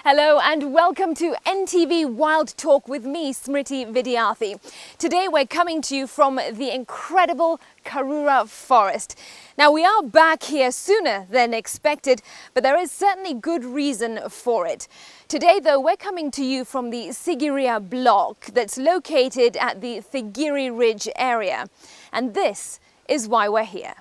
Hello and welcome to NTV Wild Talk with me, Smriti Vidyarthi. Today we're coming to you from the incredible Karura Forest. Now we are back here sooner than expected, but there is certainly good reason for it. Today though, we're coming to you from the Sigiriya block that's located at the Thigiri Ridge area. And this is why we're here.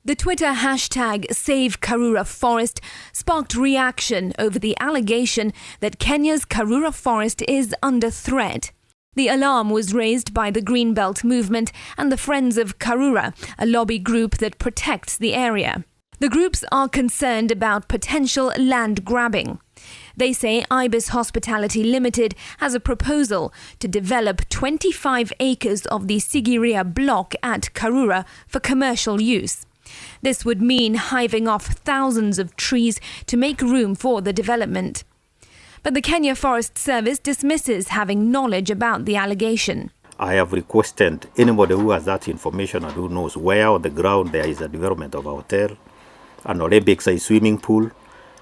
The Twitter hashtag #SaveKaruraForest sparked reaction over the allegation that Kenya's Karura Forest is under threat. The alarm was raised by the Greenbelt movement and the Friends of Karura, a lobby group that protects the area. The groups are concerned about potential land grabbing. They say Ibis Hospitality Limited has a proposal to develop 25 acres of the Sigiriya block at Karura for commercial use. This would mean hiving off thousands of trees to make room for the development. But the Kenya Forest Service dismisses having knowledge about the allegation. I have requested anybody who has that information and who knows where on the ground there is a development of a hotel, an Olympic-sized swimming pool,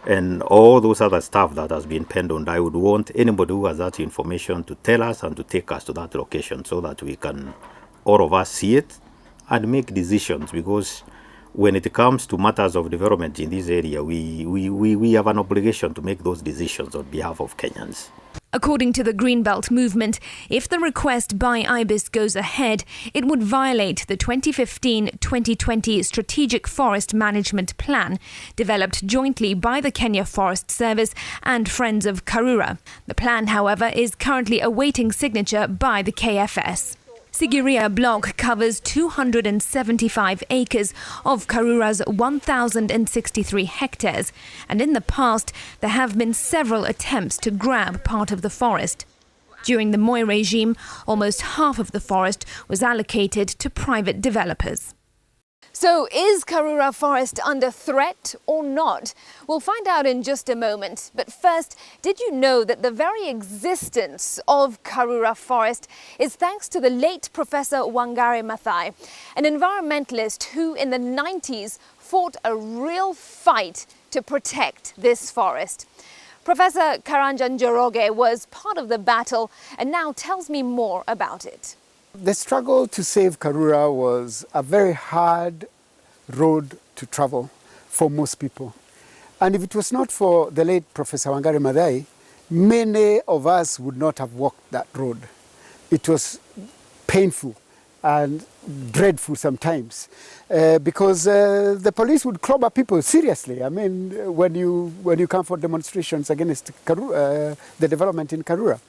and all those other stuff that has been penned. I would want anybody who has that information to tell us and to take us to that location so that we can, all of us, see it and make decisions, because when it comes to matters of development in this area, we have an obligation to make those decisions on behalf of Kenyans. According to the Greenbelt movement, if the request by Ibis goes ahead, it would violate the 2015-2020 Strategic Forest Management Plan, developed jointly by the Kenya Forest Service and Friends of Karura. The plan, however, is currently awaiting signature by the KFS. Sigiriya block covers 275 acres of Karura's 1,063 hectares, and in the past there have been several attempts to grab part of the forest. During the Moi regime, almost half of the forest was allocated to private developers. So is Karura Forest under threat or not? We'll find out in just a moment. But first, did you know that the very existence of Karura Forest is thanks to the late Professor Wangari Maathai, an environmentalist who in the 90s fought a real fight to protect this forest. Professor Karanjan Njoroge was part of the battle and now tells me more about it. The struggle to save Karura was a very hard road to travel for most people. And if it was not for the late Professor Wangari Maathai, many of us would not have walked that road. It was painful and dreadful sometimes because the police would clobber people seriously. I mean, when you come for demonstrations against the development in Karura.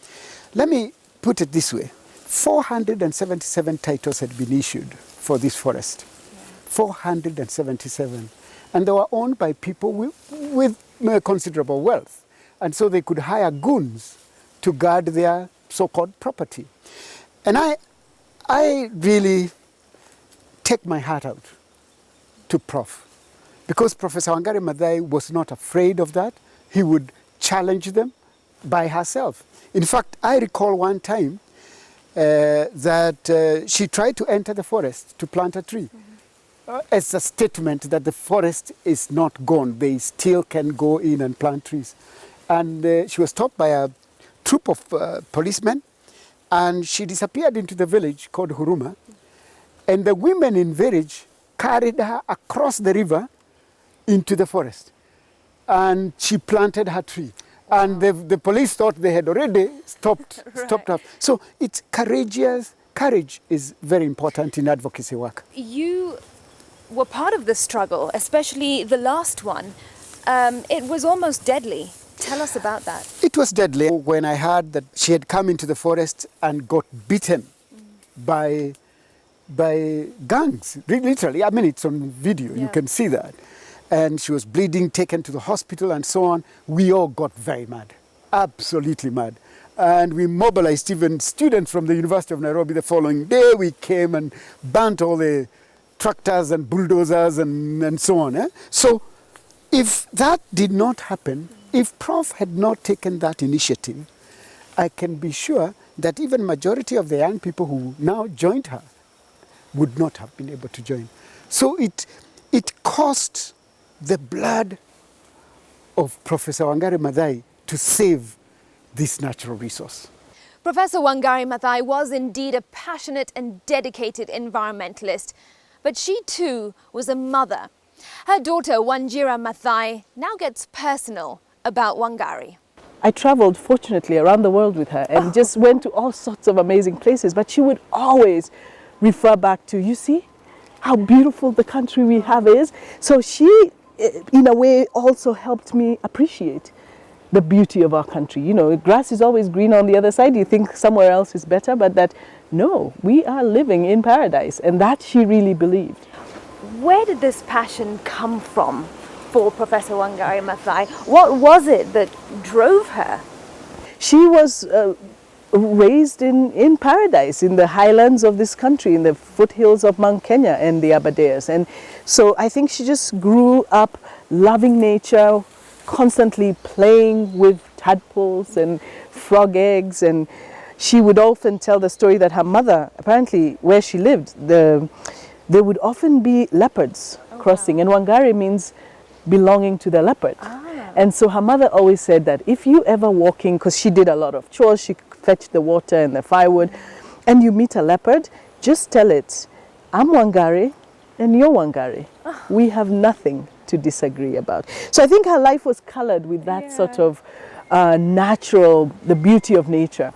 Let me put it this way. 477 titles had been issued for this forest. 477. And they were owned by people with considerable wealth. And so they could hire goons to guard their so-called property. And I really take my heart out to Prof. Because Professor Wangari Maathai was not afraid of that. He would challenge them by herself. In fact, I recall one time that she tried to enter the forest to plant a tree as a statement that the forest is not gone. They still can go in and plant trees. And she was stopped by a troop of policemen, and she disappeared into the village called Huruma. And the women in village carried her across the river into the forest. And she planted her tree. And the police thought they had already stopped her. So it's courageous. Courage is very important in advocacy work. You were part of the struggle, especially the last one. It was almost deadly. Tell us about that. It was deadly when I heard that she had come into the forest and got beaten by gangs, literally. I mean, it's on video. Yeah. You can see that. And she was bleeding, taken to the hospital and so on. We all got very mad, absolutely mad. And we mobilized even students from the University of Nairobi. The following day we came and burnt all the tractors and bulldozers and so on. So if that did not happen, if Prof had not taken that initiative, I can be sure that even majority of the young people who now joined her would not have been able to join. So it cost the blood of Professor Wangari Maathai to save this natural resource. Professor Wangari Maathai was indeed a passionate and dedicated environmentalist, but she too was a mother. Her daughter Wanjira Maathai now gets personal about Wangari. I traveled, fortunately, around the world with her and just went to all sorts of amazing places, but she would always refer back to, you see how beautiful the country we have is. So she, in a way, also helped me appreciate the beauty of our country. You know, grass is always green on the other side. You think somewhere else is better, but that, no, we are living in paradise, and that she really believed. Where did this passion come from for Professor Wangari Maathai? What was it that drove her? She was raised in paradise, in the highlands of this country, in the foothills of Mount Kenya and the Aberdares. And so I think she just grew up loving nature, constantly playing with tadpoles and frog eggs. And she would often tell the story that her mother, apparently where she lived, there would often be leopards crossing. And Wangari means belonging to the leopard. And so her mother always said that if you ever walking, because she did a lot of chores, she fetched the water and the firewood, and you meet a leopard, just tell it, I'm Wangari and you're Wangari. We have nothing to disagree about. So I think her life was colored with that sort of natural, the beauty of nature.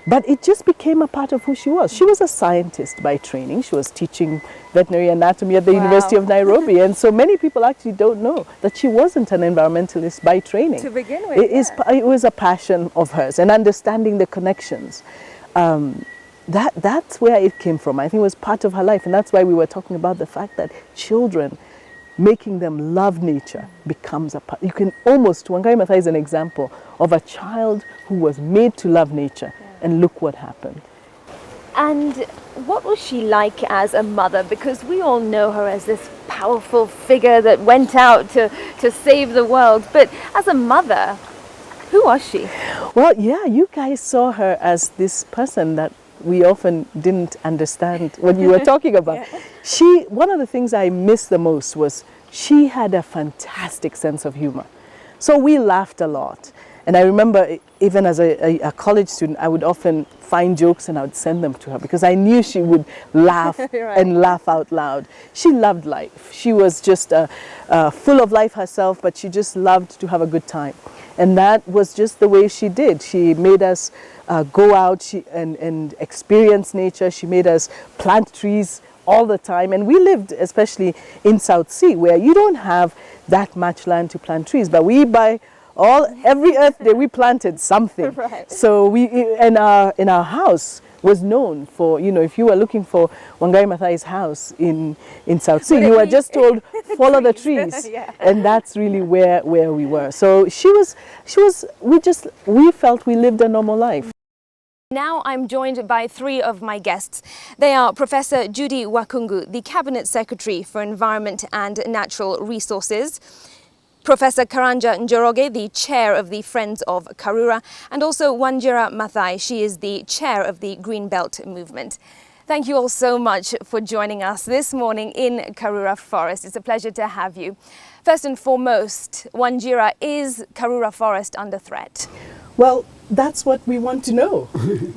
But it just became a part of who she was. She was a scientist by training. She was teaching veterinary anatomy at the University of Nairobi. And so many people actually don't know that she wasn't an environmentalist by training. To begin with, it was a passion of hers, and understanding the connections. That's where it came from. I think it was part of her life. And that's why we were talking about the fact that children, making them love nature becomes a part. You can almost, Wangari Maathai is an example of a child who was made to love nature. And look what happened. And what was she like as a mother? Because we all know her as this powerful figure that went out to save the world. But as a mother, who was she? Well, yeah, you guys saw her as this person that we often didn't understand what you were talking about. One of the things I missed the most was she had a fantastic sense of humor. So we laughed a lot. And I remember even as a college student, I would often find jokes and I would send them to her because I knew she would laugh and laugh out loud. She loved life. She was just full of life herself, but she just loved to have a good time. And that was just the way she did. She made us go out and experience nature. She made us plant trees all the time. And we lived especially in South Sea where you don't have that much land to plant trees, but we every Earth Day we planted something. So in our house was known for, you know, if you were looking for Wangari Maathai's house in South Sea, you were just told follow the trees, and that's really where we were. So we felt we lived a normal life. Now I'm joined by three of my guests. They are Professor Judi Wakhungu, the Cabinet Secretary for Environment and Natural Resources, Professor Karanja Njoroge, the Chair of the Friends of Karura, and also Wanjira Maathai. She is the Chair of the Green Belt Movement. Thank you all so much for joining us this morning in Karura Forest. It's a pleasure to have you. First and foremost, Wanjira, is Karura Forest under threat? Well, that's what we want to know.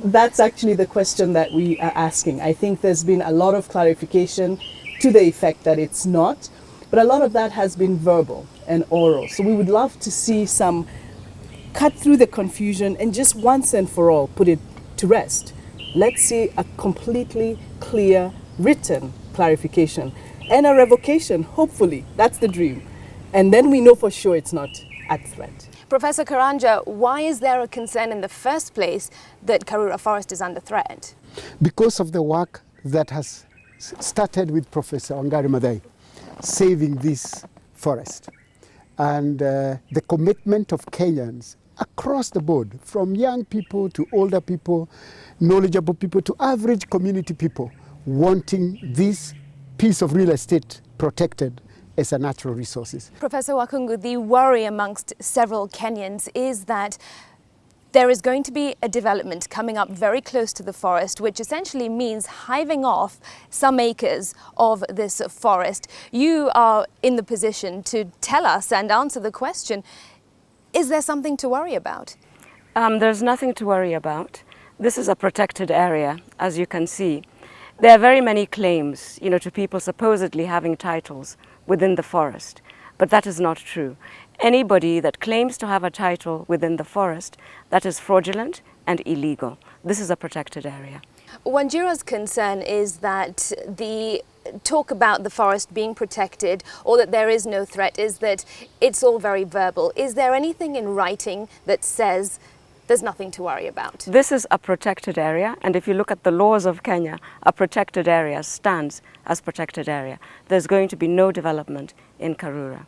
That's actually the question that we are asking. I think there's been a lot of clarification to the effect that it's not, but a lot of that has been verbal and oral. So we would love to see some cut through the confusion and just once and for all put it to rest. Let's see a completely clear written clarification and a revocation, hopefully. That's the dream. And then we know for sure it's not at threat. Professor Karanja, why is there a concern in the first place that Karura Forest is under threat? Because of the work that has started with Professor Wangari Maathai, saving this forest. And the commitment of Kenyans across the board, from young people to older people, knowledgeable people to average community people, wanting this piece of real estate protected as a natural resources. Professor Wakhungu, the worry amongst several Kenyans is that there is going to be a development coming up very close to the forest, which essentially means hiving off some acres of this forest. You are in the position to tell us and answer the question, Is there something to worry about? There's nothing to worry about. This is a protected area, as you can see. There are very many claims, to people supposedly having titles within the forest, but that is not true. Anybody that claims to have a title within the forest, that is fraudulent and illegal. This is a protected area. Wanjira's concern is that the talk about the forest being protected or that there is no threat is that it's all very verbal. Is there anything in writing that says there's nothing to worry about? This is a protected area, and if you look at the laws of Kenya, a protected area stands as protected area. There's going to be no development in Karura.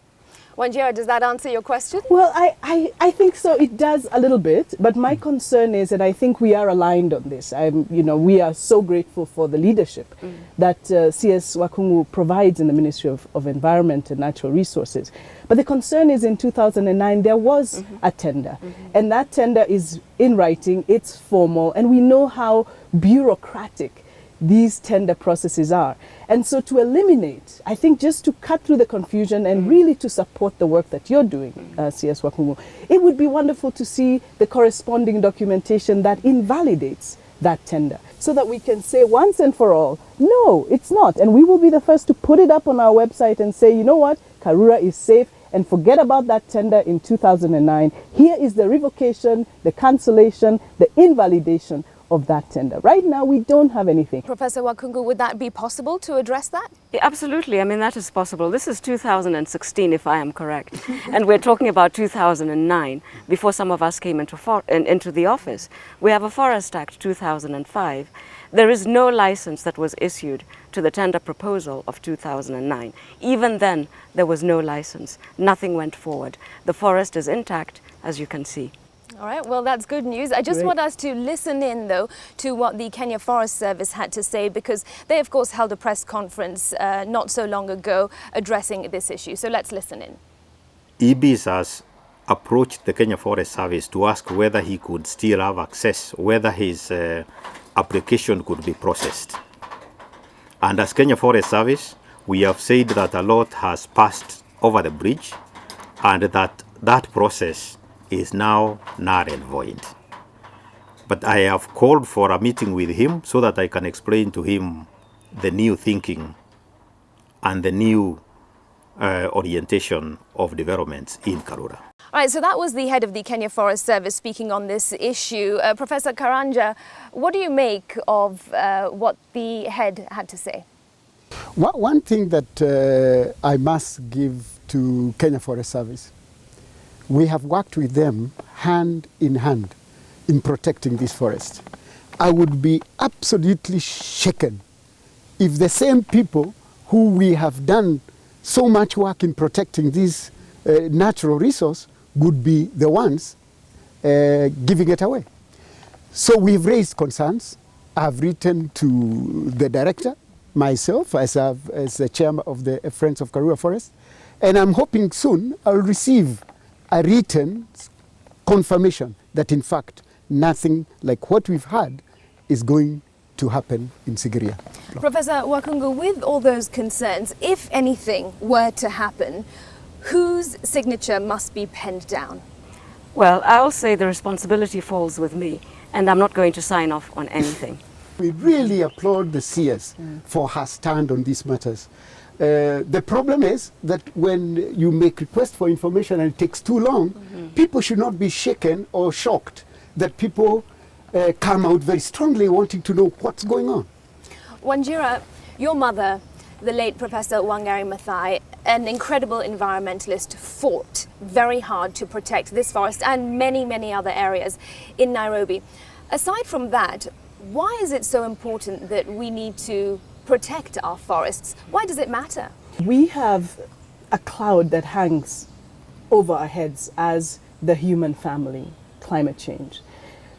Wanjira, does that answer your question? Well, I think so. It does a little bit, but my concern is, and I think we are aligned on this. We are so grateful for the leadership that CS Wakhungu provides in the Ministry of Environment and Natural Resources. But the concern is in 2009 there was a tender, and that tender is in writing, it's formal, and we know how bureaucratic these tender processes are. And so to eliminate, I think just to cut through the confusion and really to support the work that you're doing, CS Wakhungu, it would be wonderful to see the corresponding documentation that invalidates that tender so that we can say once and for all, no, it's not. And we will be the first to put it up on our website and say, you know what, Karura is safe, and forget about that tender in 2009. Here is the revocation, the cancellation, the invalidation of that tender. Right now, we don't have anything. Professor Wakhungu, would that be possible to address that? Yeah, absolutely. I mean, that is possible. This is 2016, if I am correct. And we're talking about 2009, before some of us came into the office. We have a Forest Act 2005. There is no license that was issued to the tender proposal of 2009. Even then, there was no license. Nothing went forward. The forest is intact, as you can see. All right, well, that's good news. I just want us to listen in, though, to what the Kenya Forest Service had to say, because they, of course, held a press conference not so long ago addressing this issue. So let's listen in. EBs has approached the Kenya Forest Service to ask whether he could still have access, whether his application could be processed. And as Kenya Forest Service, we have said that a lot has passed over the bridge and that process is now null and void. But I have called for a meeting with him so that I can explain to him the new thinking and the new orientation of developments in Karura. All right, so that was the head of the Kenya Forest Service speaking on this issue. Professor Karanja, what do you make of what the head had to say? One thing that I must give to Kenya Forest Service, we have worked with them hand in hand in protecting this forest. I would be absolutely shaken if the same people who we have done so much work in protecting this natural resource would be the ones giving it away. So we've raised concerns. I've written to the director, myself, as the chairman of the Friends of Karura Forest, and I'm hoping soon I'll receive a written confirmation that in fact nothing like what we've had is going to happen in Sigiriya. Professor Wakhungu, with all those concerns, if anything were to happen, whose signature must be penned down? Well, I'll say the responsibility falls with me, and I'm not going to sign off on anything. We really applaud the CS for her stand on these matters. The problem is that when you make requests for information and it takes too long, people should not be shaken or shocked that people come out very strongly wanting to know what's going on. Wanjira, your mother, the late Professor Wangari Maathai, an incredible environmentalist, fought very hard to protect this forest and many, many other areas in Nairobi. Aside from that, why is it so important that we need to protect our forests? Why does it matter? We have a cloud that hangs over our heads as the human family, climate change.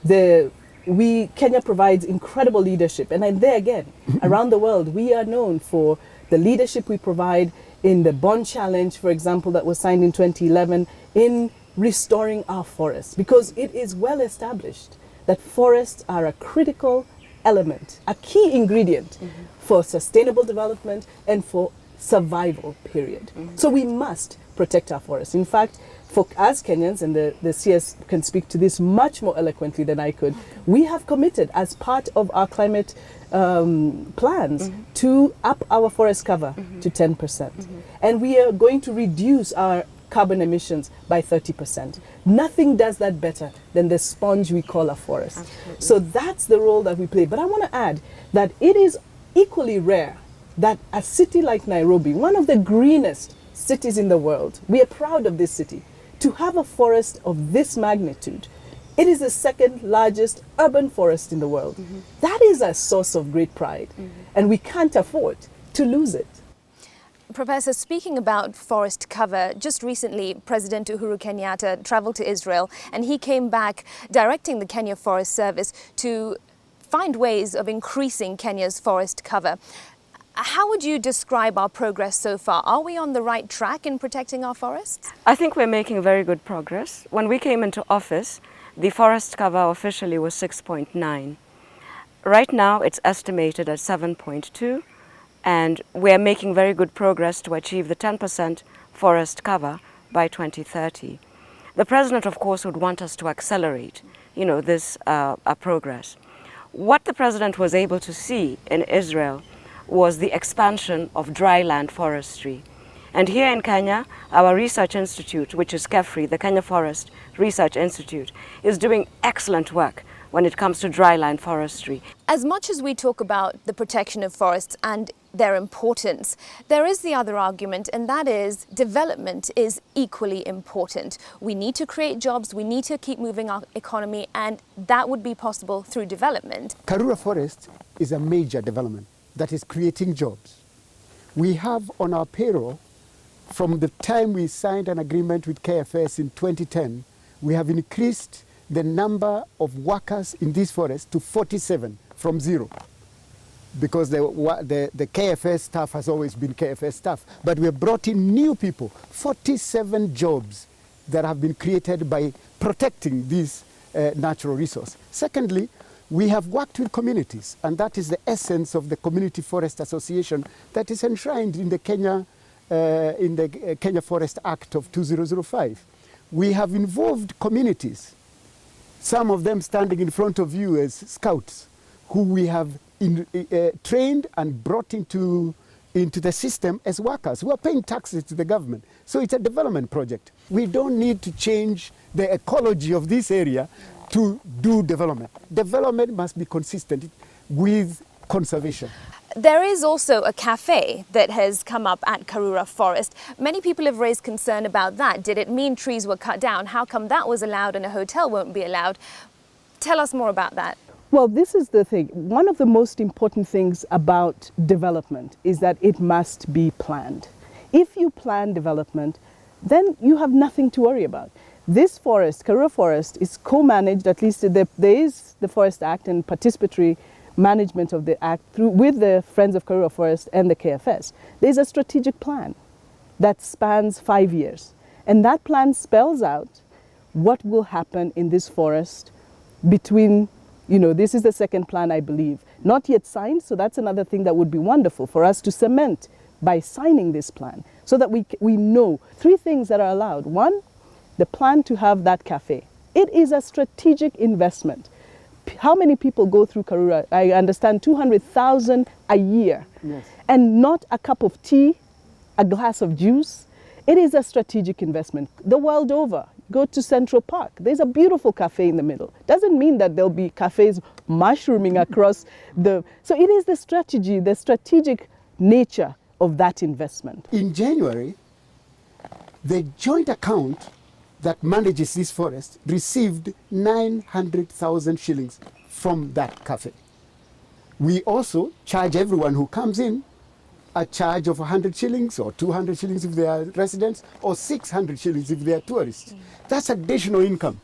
Kenya provides incredible leadership, and then there again, around the world, we are known for the leadership we provide in the Bond Challenge, for example, that was signed in 2011, in restoring our forests, because it is well established that forests are a critical element, a key ingredient for sustainable development and for survival, period. So we must protect our forests. In fact, for as Kenyans, and the CS can speak to this much more eloquently than I could, we have committed as part of our climate plans to up our forest cover to 10%. And we are going to reduce our carbon emissions by 30%. Nothing does that better than the sponge we call a forest. Absolutely. So that's the role that we play. But I want to add that it is equally rare that a city like Nairobi, one of the greenest cities in the world, we are proud of this city, to have a forest of this magnitude. It is the second largest urban forest in the world. That is a source of great pride, and we can't afford to lose it. Professor, speaking about forest cover, just recently President Uhuru Kenyatta traveled to Israel and he came back directing the Kenya Forest Service to find ways of increasing Kenya's forest cover. How would you describe our progress so far? Are we on the right track in protecting our forests? I think we're making very good progress. When we came into office, the forest cover officially was 6.9. Right now it's estimated at 7.2. And we're making very good progress to achieve the 10% forest cover by 2030. The President, of course, would want us to accelerate, this progress. What the President was able to see in Israel was the expansion of dryland forestry. And here in Kenya, our research institute, which is KEFRI, the Kenya Forest Research Institute, is doing excellent work when it comes to dryland forestry. As much as we talk about the protection of forests and their importance, there is the other argument, and that is development is equally important. We need to create jobs, we need to keep moving our economy, and that would be possible through development. Karura Forest is a major development that is creating jobs. We have on our payroll, from the time we signed an agreement with KFS in 2010, we have increased the number of workers in this forest to 47 from 0. Because the KFS staff has always been KFS staff. But we have brought in new people, 47 jobs that have been created by protecting this natural resource. Secondly, we have worked with communities, and that is the essence of the Community Forest Association that is enshrined in the Kenya Forest Act of 2005. We have involved communities, some of them standing in front of you as scouts, who we have trained and brought into the system as workers who are paying taxes to the government. So it's a development project. We don't need to change the ecology of this area to do development. Development must be consistent with conservation. There is also a cafe that has come up at Karura Forest. Many people have raised concern about that. Did it mean trees were cut down? How come that was allowed and a hotel won't be allowed? Tell us more about that. Well, this is the thing. One of the most important things about development is that it must be planned. If you plan development, then you have nothing to worry about. This forest, Karura Forest, is co-managed, at least there is the Forest Act and participatory management of the Act with the Friends of Karura Forest and the KFS. There's a strategic plan that spans 5 years. And that plan spells out what will happen in this forest between, this is the second plan, I believe. Not yet signed, so that's another thing that would be wonderful for us to cement by signing this plan, so that we know 3 things that are allowed. 1, the plan to have that cafe. It is a strategic investment. How many people go through Karura? I understand 200,000 a year. Yes. And not a cup of tea, a glass of juice. It is a strategic investment. The world over, go to Central Park. There's a beautiful cafe in the middle. Doesn't mean that there'll be cafes mushrooming across the... So it is the strategy, the strategic nature of that investment. In January, the joint account that manages this forest received 900,000 shillings from that cafe. We also charge everyone who comes in a charge of 100 shillings or 200 shillings if they are residents, or 600 shillings if they are tourists. That's additional income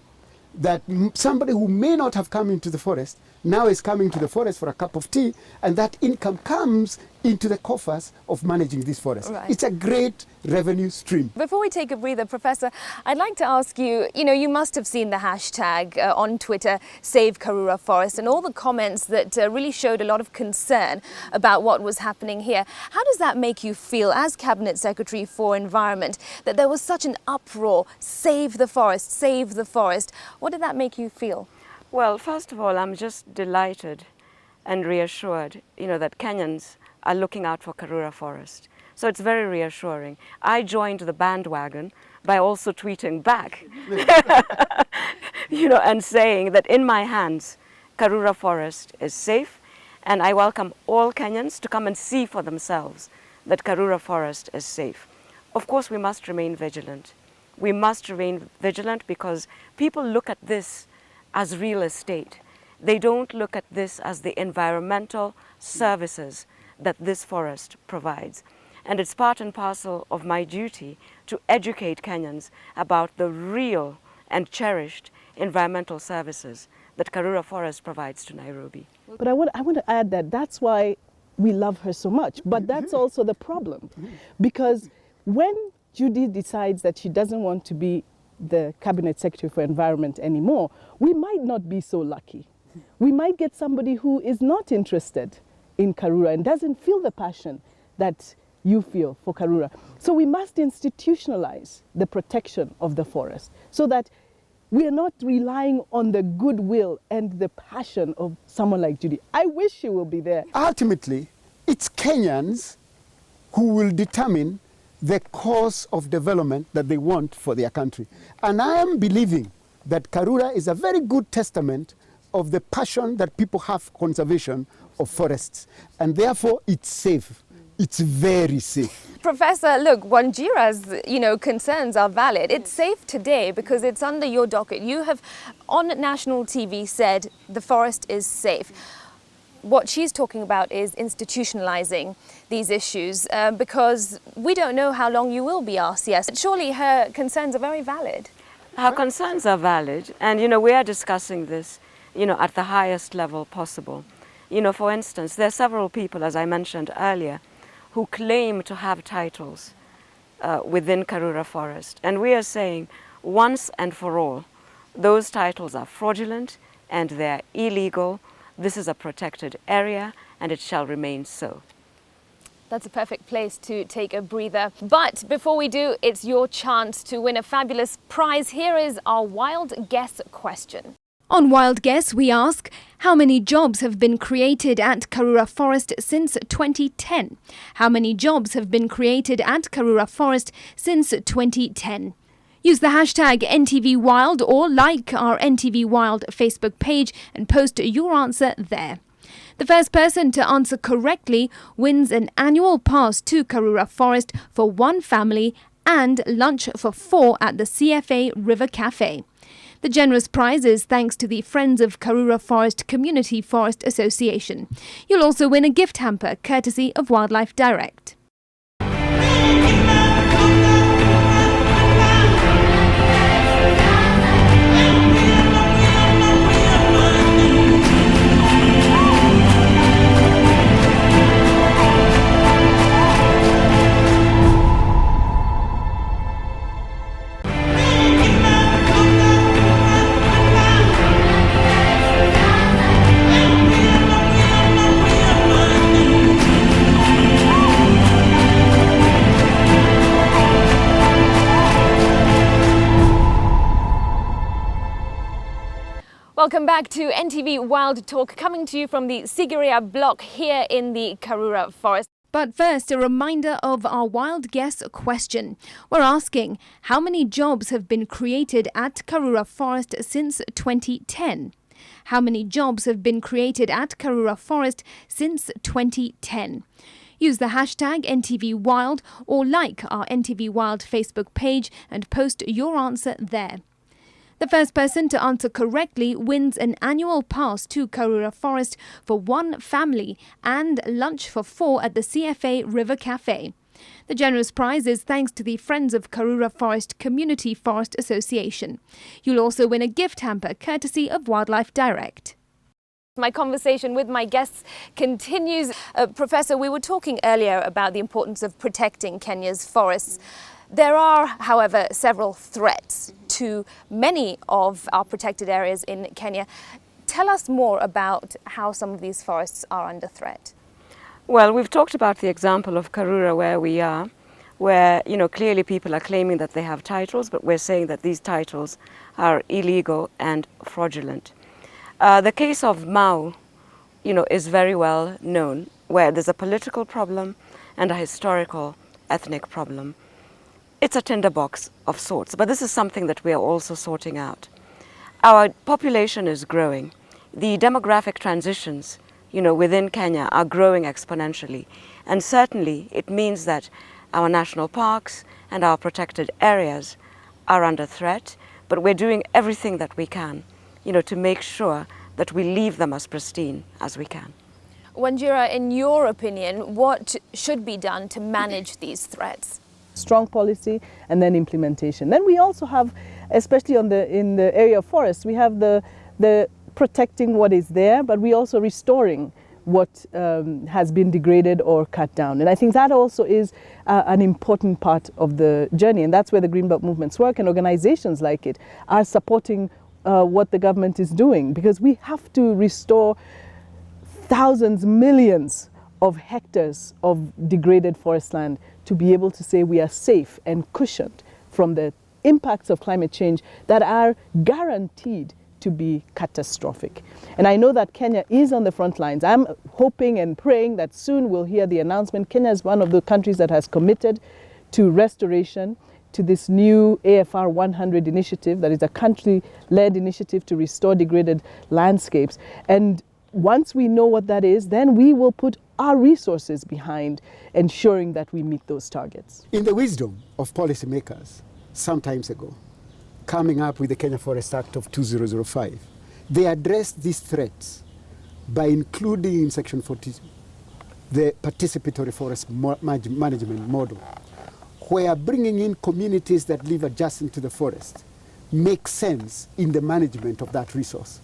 that somebody who may not have come into the forest now is coming to the forest for a cup of tea, and that income comes into the coffers of managing this forest. Right. It's a great revenue stream. Before we take a breather, Professor, I'd like to ask you, you must have seen the hashtag on Twitter, Save Karura Forest, and all the comments that really showed a lot of concern about what was happening here. How does that make you feel as Cabinet Secretary for Environment, that there was such an uproar, save the forest, save the forest? What did that make you feel? Well, first of all, I'm just delighted and reassured, that Kenyans are looking out for Karura Forest. So it's very reassuring. I joined the bandwagon by also tweeting back, and saying that in my hands, Karura Forest is safe, and I welcome all Kenyans to come and see for themselves that Karura Forest is safe. Of course, we must remain vigilant. We must remain vigilant because people look at this as real estate. They don't look at this as the environmental services that this forest provides. And it's part and parcel of my duty to educate Kenyans about the real and cherished environmental services that Karura Forest provides to Nairobi. But I want to add that that's why we love her so much. But that's also the problem. Because when Judy decides that she doesn't want to be the Cabinet Secretary for Environment anymore, we might not be so lucky. We might get somebody who is not interested in Karura and doesn't feel the passion that you feel for Karura. So we must institutionalize the protection of the forest so that we are not relying on the goodwill and the passion of someone like Judy. I wish she will be there. Ultimately, it's Kenyans who will determine the course of development that they want for their country. And I am believing that Karura is a very good testament of the passion that people have for conservation of forests. And therefore, it's safe. It's very safe. Professor, look, Wanjira's, concerns are valid. It's safe today because it's under your docket. You have, on national TV, said the forest is safe. What she's talking about is institutionalizing these issues because we don't know how long you will be RCS. Surely her concerns are very valid. Her concerns are valid, and we are discussing this, at the highest level possible. For instance, there are several people, as I mentioned earlier, who claim to have titles within Karura Forest, and we are saying once and for all, those titles are fraudulent and they're illegal. This is a protected area, and it shall remain so. That's a perfect place to take a breather. But before we do, it's your chance to win a fabulous prize. Here is our Wild Guess question. On Wild Guess, we ask, how many jobs have been created at Karura Forest since 2010? How many jobs have been created at Karura Forest since 2010? Use the hashtag NTV Wild or like our NTV Wild Facebook page and post your answer there. The first person to answer correctly wins an annual pass to Karura Forest for one family and lunch for 4 at the CFA River Cafe. The generous prize is thanks to the Friends of Karura Forest Community Forest Association. You'll also win a gift hamper courtesy of Wildlife Direct. Welcome back to NTV Wild Talk, coming to you from the Sigiriya block here in the Karura Forest. But first, a reminder of our Wild Guess question. We're asking, how many jobs have been created at Karura Forest since 2010? How many jobs have been created at Karura Forest since 2010? Use the hashtag NTV Wild or like our NTV Wild Facebook page and post your answer there. The first person to answer correctly wins an annual pass to Karura Forest for one family and lunch for 4 at the CFA River Cafe. The generous prize is thanks to the Friends of Karura Forest Community Forest Association. You'll also win a gift hamper courtesy of Wildlife Direct. My conversation with my guests continues. Professor, we were talking earlier about the importance of protecting Kenya's forests. There are, however, several threats to many of our protected areas in Kenya. Tell us more about how some of these forests are under threat. Well, we've talked about the example of Karura where we are, where, clearly people are claiming that they have titles, but we're saying that these titles are illegal and fraudulent. The case of Mau, is very well known, where there's a political problem and a historical ethnic problem. It's a tinderbox of sorts, but this is something that we are also sorting out. Our population is growing. The demographic transitions, within Kenya are growing exponentially. And certainly it means that our national parks and our protected areas are under threat, but we're doing everything that we can, to make sure that we leave them as pristine as we can. Wanjira, in your opinion, what should be done to manage these threats? Strong policy and then implementation. Then we also have, especially in the area of forests, we have the protecting what is there, but we also restoring what has been degraded or cut down. And I think that also is an important part of the journey, and that's where the Greenbelt movements work, and organizations like it are supporting what the government is doing, because we have to restore thousands, millions of hectares of degraded forest land to be able to say we are safe and cushioned from the impacts of climate change that are guaranteed to be catastrophic. And I know that Kenya is on the front lines. I'm hoping and praying that soon we'll hear the announcement. Kenya is one of the countries that has committed to restoration, to this new AFR 100 initiative that is a country-led initiative to restore degraded landscapes. And once we know what that is, then we will put our resources behind ensuring that we meet those targets. In the wisdom of policymakers some time ago, coming up with the Kenya Forest Act of 2005, they addressed these threats by including in Section 40 the participatory forest management model, where bringing in communities that live adjacent to the forest makes sense in the management of that resource.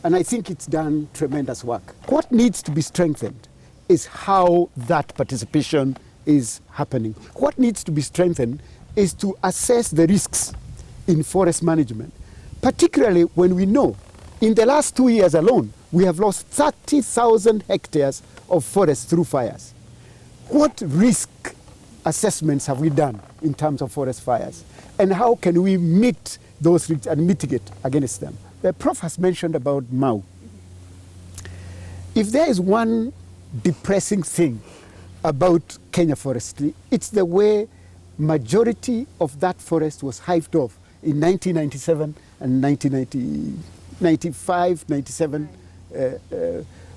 And I think it's done tremendous work. What needs to be strengthened is how that participation is happening. What needs to be strengthened is to assess the risks in forest management, particularly when we know in the last 2 years alone, we have lost 30,000 hectares of forest through fires. What risk assessments have we done in terms of forest fires? And how can we meet those risks and mitigate against them? The Prof has mentioned about Mau. If there is one depressing thing about Kenya forestry, it's the way majority of that forest was hived off in 1997 and 1995, 97,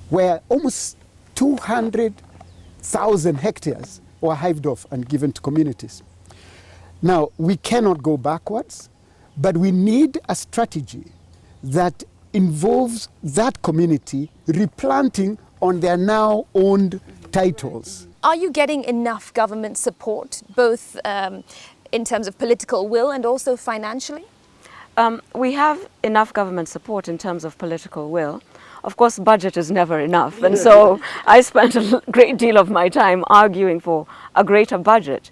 where almost 200,000 hectares were hived off and given to communities. Now, we cannot go backwards, but we need a strategy that involves that community replanting on their now owned titles. Are you getting enough government support, both in terms of political will and also financially? We have enough government support in terms of political will. Of course, budget is never enough. And so I spent a great deal of my time arguing for a greater budget.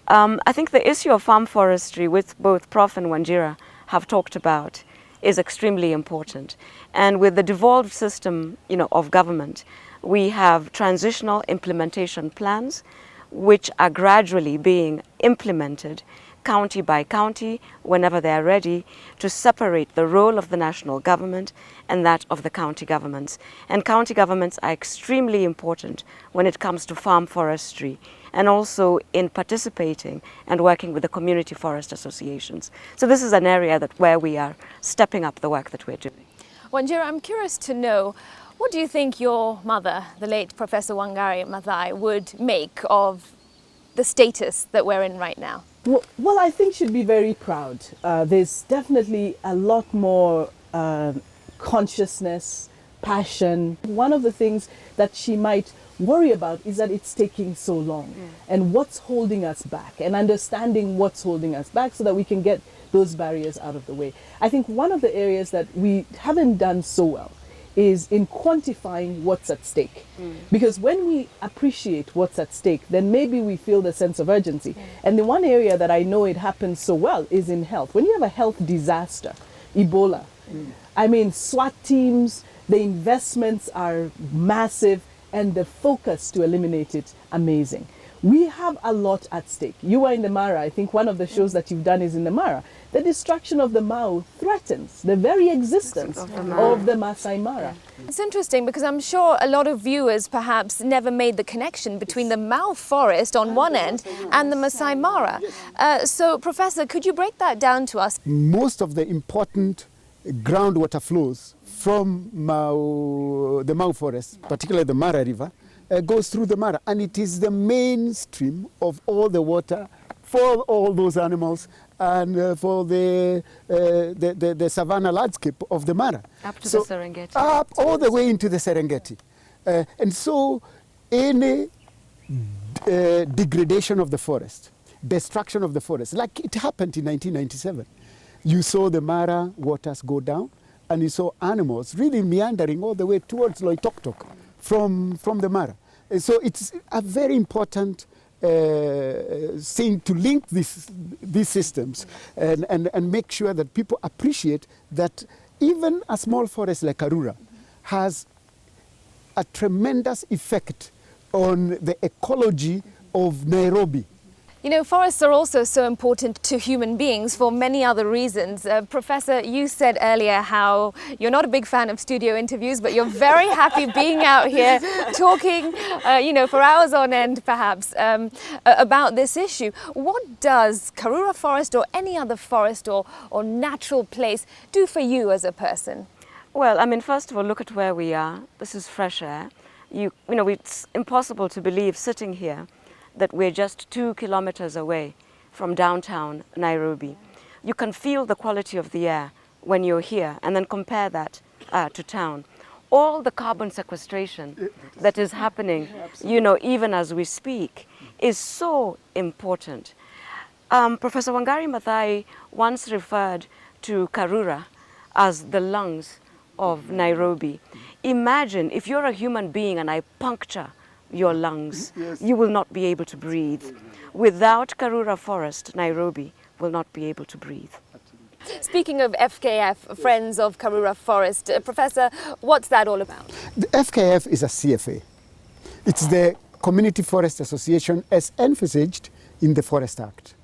I think the issue of farm forestry, which both Prof and Wanjira have talked about, is extremely important. And with the devolved system, of government, we have transitional implementation plans which are gradually being implemented county by county whenever they are ready, to separate the role of the national government and that of the county governments. And county governments are extremely important when it comes to farm forestry, and also in participating and working with the community forest associations. So this is an area where we are stepping up the work that we're doing. Wanjira, I'm curious to know, what do you think your mother, the late Professor Wangari Maathai, would make of the status that we're in right now? Well, I think she'd be very proud. There's definitely a lot more consciousness, passion. One of the things that she might worry about is that it's taking so long, and what's holding us back, and understanding what's holding us back so that we can get those barriers out of the way. I think one of the areas that we haven't done so well is in quantifying what's at stake. Because when we appreciate what's at stake, then maybe we feel the sense of urgency. And the one area that I know it happens so well is in health. When you have a health disaster, Ebola, I mean, SWAT teams, the investments are massive, and the focus to eliminate it, amazing. We have a lot at stake. You are in the Mara. I think one of the shows that you've done is in the Mara. The destruction of the Mau threatens the very existence of the Masai Mara. It's interesting because I'm sure a lot of viewers perhaps never made the connection between the Mau forest on one end and the Masai Mara. So, Professor, could you break that down to us? Most of the important groundwater flows from the Mau forest, particularly the Mara River, goes through the Mara, and it is the mainstream of all the water for all those animals and for the savanna landscape of the Mara. Up to the Serengeti. Up all the way into the Serengeti. And so any degradation of the forest, destruction of the forest, like it happened in 1997, you saw the Mara waters go down, and you saw animals really meandering all the way towards Loitoktok from the Mara. And so it's a very important thing to link these systems and make sure that people appreciate that even a small forest like Karura has a tremendous effect on the ecology of Nairobi. You know, forests are also so important to human beings for many other reasons. Professor, you said earlier how you're not a big fan of studio interviews, but you're very happy being out here talking, for hours on end, perhaps, about this issue. What does Karura Forest or any other forest or natural place do for you as a person? Well, I mean, first of all, look at where we are. This is fresh air. It's impossible to believe sitting here that we're just 2 kilometers away from downtown Nairobi. You can feel the quality of the air when you're here, and then compare that to town. All the carbon sequestration that is happening, even as we speak, is so important. Professor Wangari Maathai once referred to Karura as the lungs of Nairobi. Imagine if you're a human being and I puncture your lungs, you will not be able to breathe. Without Karura Forest, Nairobi will not be able to breathe. Speaking of FKF, Friends of Karura Forest, Professor, what's that all about? The FKF is a CFA. It's the Community Forest Association as envisaged in the Forest Act.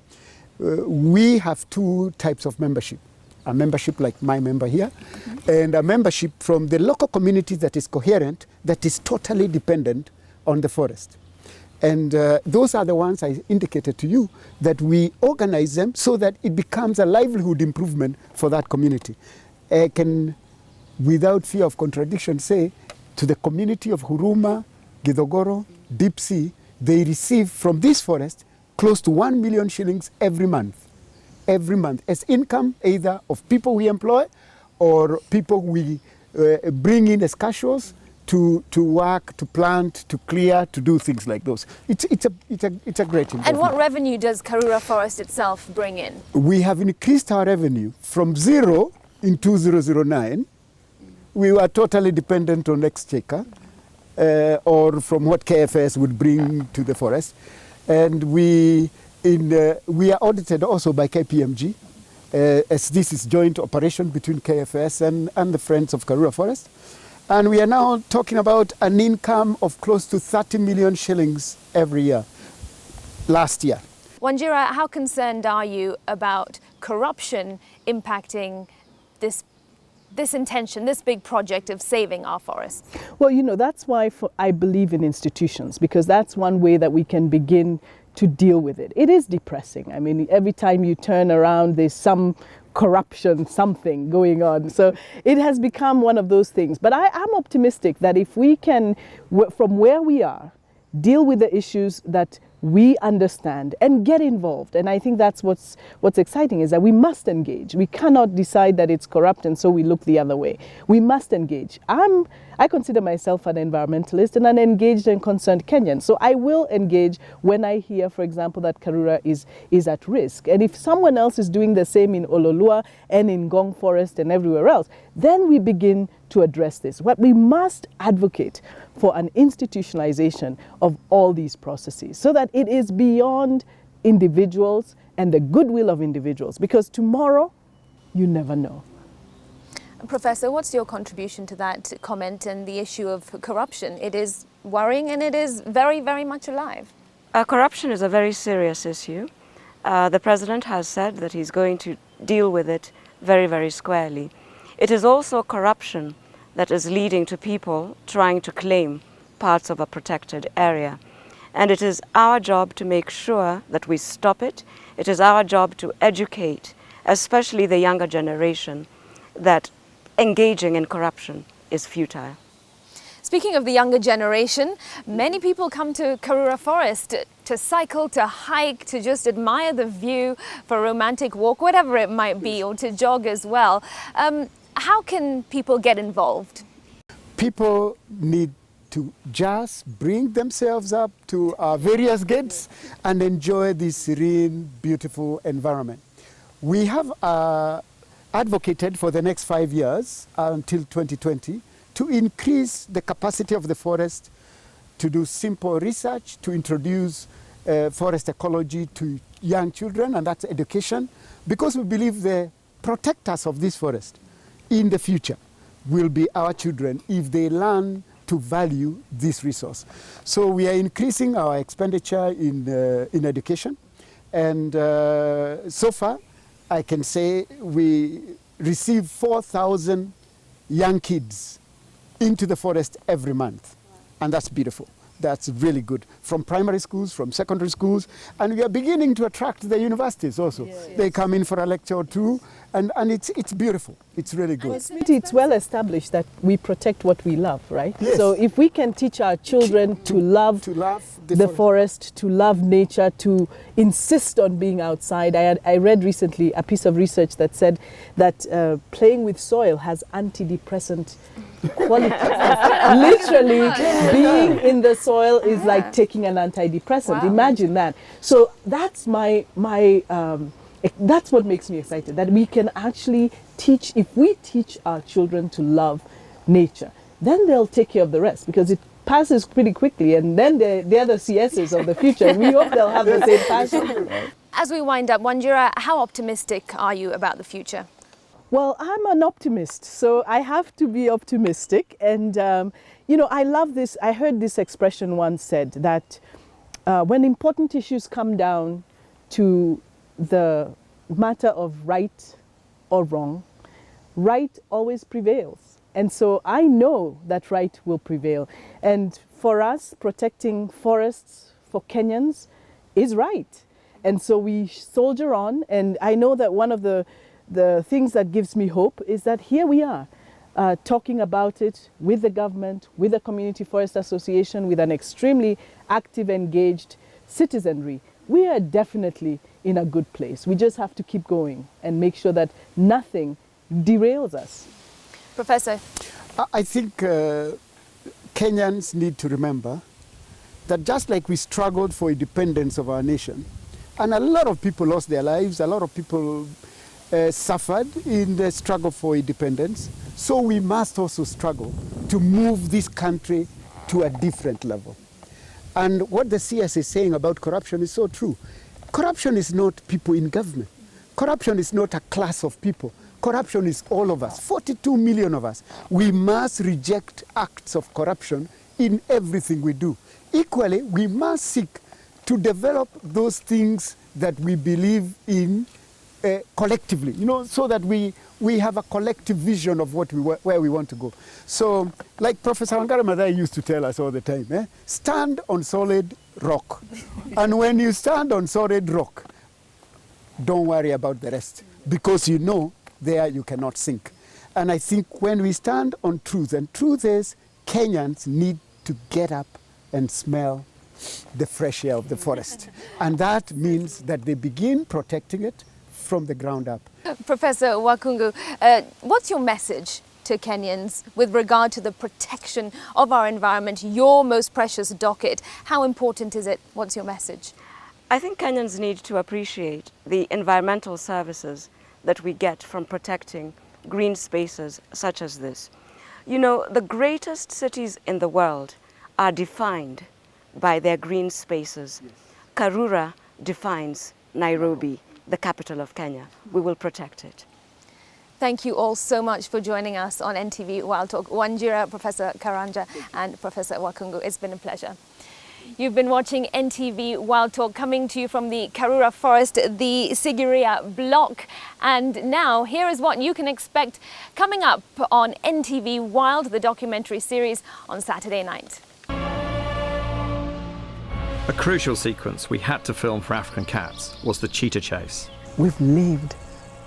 We have 2 types of membership. A membership like my member here, and a membership from the local community that is coherent, that is totally dependent on the forest. And those are the ones I indicated to you, that we organize them so that it becomes a livelihood improvement for that community. I can, without fear of contradiction, say to the community of Huruma, Githogoro, Deep Sea, they receive from this forest close to 1 million shillings every month as income, either of people we employ or people we bring in as casuals to work, to plant, to clear, to do things like those. It's a great investment. And what revenue does Karura Forest itself bring in? We have increased our revenue from 0 in 2009. We were totally dependent on exchequer or from what KFS would bring to the forest. And we are audited also by KPMG, as this is joint operation between KFS and the Friends of Karura Forest. And we are now talking about an income of close to 30 million shillings every year, last year. Wanjira, how concerned are you about corruption impacting this intention, this big project of saving our forests? Well, that's why I believe in institutions, because that's one way that we can begin to deal with it. It is depressing. I mean, every time you turn around, there's some corruption, something going on. So it has become one of those things. But I am optimistic that if we can, from where we are, deal with the issues that we understand and get involved. And I think that's what's exciting, is that we must engage. We cannot decide that it's corrupt and so we look the other way. We must engage. I consider myself an environmentalist and an engaged and concerned Kenyan. So I will engage when I hear, for example, that Karura is at risk. And if someone else is doing the same in Ololua and in Ngong Forest and everywhere else, then we begin to address this. What we must advocate for an institutionalization of all these processes so that it is beyond individuals and the goodwill of individuals, because tomorrow you never know. Professor, what's your contribution to that comment and the issue of corruption? It is worrying and it is very, very much alive. Corruption is a very serious issue. The President has said that he's going to deal with it very, very squarely. It is also corruption that is leading to people trying to claim parts of a protected area. And it is our job to make sure that we stop it. It is our job to educate, especially the younger generation, that engaging in corruption is futile. Speaking of the younger generation, many people come to Karura Forest to cycle, to hike, to just admire the view, for a romantic walk, whatever it might be, or to jog as well. How can people get involved? People need to just bring themselves up to our various gates and enjoy this serene, beautiful environment. We have advocated for the next 5 years until 2020 to increase the capacity of the forest, to do simple research, to introduce forest ecology to young children, and that's education, because we believe the protectors of this forest in the future will be our children if they learn to value this resource. So we are increasing our expenditure in education, and so far I can say we receive 4,000 young kids into the forest every month, and that's beautiful. That's really good. From primary schools, from secondary schools, and we are beginning to attract the universities also. Yes. They come in for a lecture or two, and it's beautiful. It's really good. It's well established that we protect what we love, right? Yes. So if we can teach our children to love the forest, to love nature, to insist on being outside. I read recently a piece of research that said that playing with soil has antidepressant quality. Literally, being in the soil is like taking an antidepressant. Wow. Imagine that. So that's that's what makes me excited, that we can actually teach. If we teach our children to love nature, then they'll take care of the rest, because it passes pretty quickly, and then they're the CSs of the future. We hope they'll have the same passion. As we wind up, Wanjira, how optimistic are you about the future? Well, I'm an optimist, so I have to be optimistic. And, I love this. I heard this expression once said that when important issues come down to the matter of right or wrong, right always prevails. And so I know that right will prevail. And for us, protecting forests for Kenyans is right. And so we soldier on. And I know that one of the things that gives me hope is that here we are talking about it with the government, with the Community Forest Association, with an extremely active, engaged citizenry. We are definitely in a good place. We just have to keep going and make sure that nothing derails us. Professor? I think Kenyans need to remember that just like we struggled for independence of our nation, and a lot of people lost their lives, a lot of people suffered in the struggle for independence, so we must also struggle to move this country to a different level. And what the CS is saying about corruption is so true. Corruption is not people in government. Corruption is not a class of people. Corruption is all of us, 42 million of us. We must reject acts of corruption in everything we do. Equally, we must seek to develop those things that we believe in collectively, so that we have a collective vision of where we want to go. So, like Professor Wangari Maathai used to tell us all the time, stand on solid rock. And when you stand on solid rock, don't worry about the rest, because there you cannot sink. And I think when we stand on truth, and truth is Kenyans need to get up and smell the fresh air of the forest. And that means that they begin protecting it from the ground up. Professor Wakhungu, what's your message to Kenyans with regard to the protection of our environment, your most precious docket? How important is it? What's your message? I think Kenyans need to appreciate the environmental services that we get from protecting green spaces such as this. You know, the greatest cities in the world are defined by their green spaces. Yes. Karura defines Nairobi, the capital of Kenya. We will protect it. Thank you all so much for joining us on NTV Wild Talk. Wanjira, Professor Karanja and Professor Wakhungu, it's been a pleasure. You've been watching NTV Wild Talk, coming to you from the Karura Forest, the Sigiriya block. And now here is what you can expect coming up on NTV Wild, the documentary series, on Saturday night. A crucial sequence we had to film for African cats was the cheetah chase. We've lived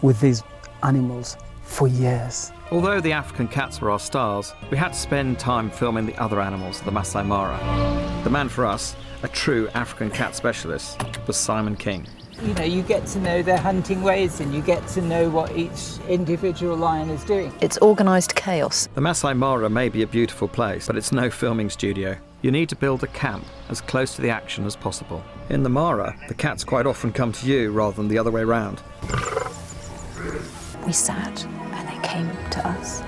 with these animals for years. Although the African cats were our stars, we had to spend time filming the other animals, the Masai Mara. The man for us, a true African cat specialist, was Simon King. You know, you get to know their hunting ways and you get to know what each individual lion is doing. It's organised chaos. The Masai Mara may be a beautiful place, but it's no filming studio. You need to build a camp as close to the action as possible. In the Mara, the cats quite often come to you rather than the other way round. We sat and they came to us.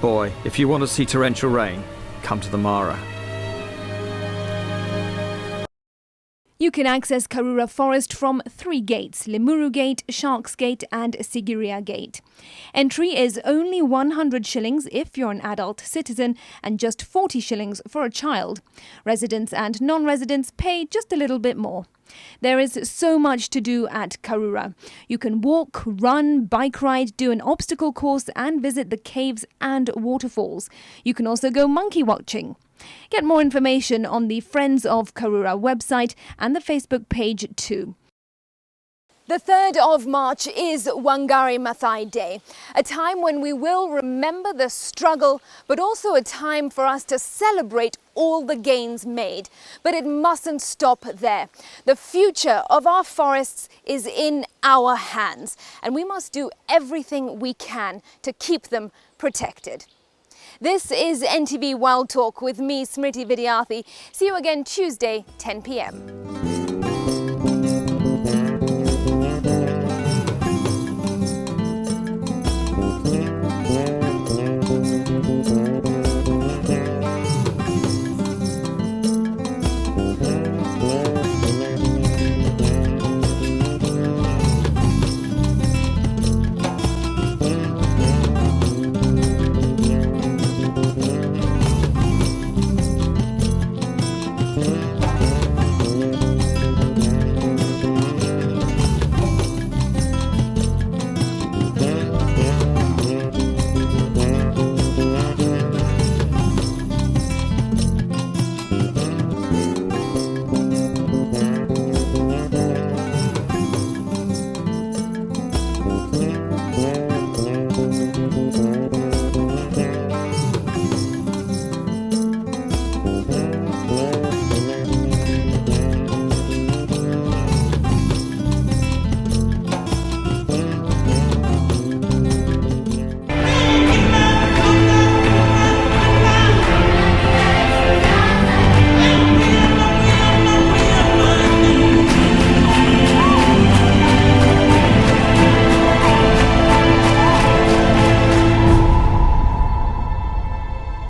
Boy, if you want to see torrential rain, come to the Mara. You can access Karura Forest from 3 gates: Limuru Gate, Sharks Gate and Sigiriya Gate. Entry is only 100 shillings if you're an adult citizen and just 40 shillings for a child. Residents and non-residents pay just a little bit more. There is so much to do at Karura. You can walk, run, bike ride, do an obstacle course and visit the caves and waterfalls. You can also go monkey watching. Get more information on the Friends of Karura website and the Facebook page too. The 3rd of March is Wangari Maathai Day, a time when we will remember the struggle, but also a time for us to celebrate all the gains made. But it mustn't stop there. The future of our forests is in our hands, and we must do everything we can to keep them protected. This is NTV Wild Talk with me, Smriti Vidyarthi. See you again Tuesday, 10 p.m.